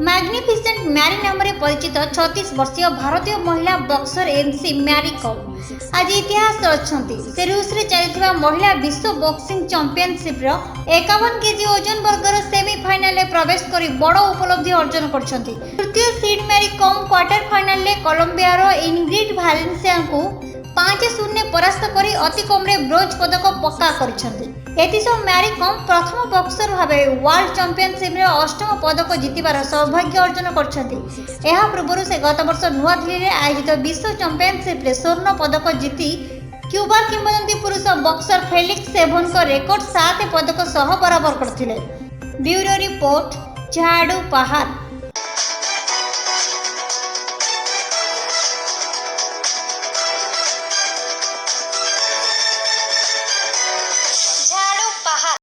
Magnificent Mary नाम परिचित 36 वर्षीय भारतीय महिला बक्सर एमसी मैरी कॉम आज इतिहास अच्छी से रूस रे चलता महिला विश्व बॉक्सिंग चैंपियनशिप 51 केजी ओजन वर्गर सेमीफाइनाल प्रवेश कर बड़ उपलब्धि अर्जन कर तृतीय seed Mary Kom quarter final कोलंबियार इनग्रिड वालेंसिया को 5-0 परास्त कर अति कम ब्रोंज पदक पक्का कर मैरी कॉम प्रथम बक्सर भाव वर्ल्ड चैंपियनशिप 8म पदक जीतबार सौभाग्य अर्जन कर पूर्व से गत वर्ष नुआदिल्ली में आयोजित विश्व चैंपियनशिप स्वर्ण पदक जीति क्यूबा किंवदंती पुरुष बक्सर फेलिक्स सेभन को रेकर्ड 7 पदक सह बराबर करथिले। ब्यूरो रिपोर्ट झाड़ू पहाड़।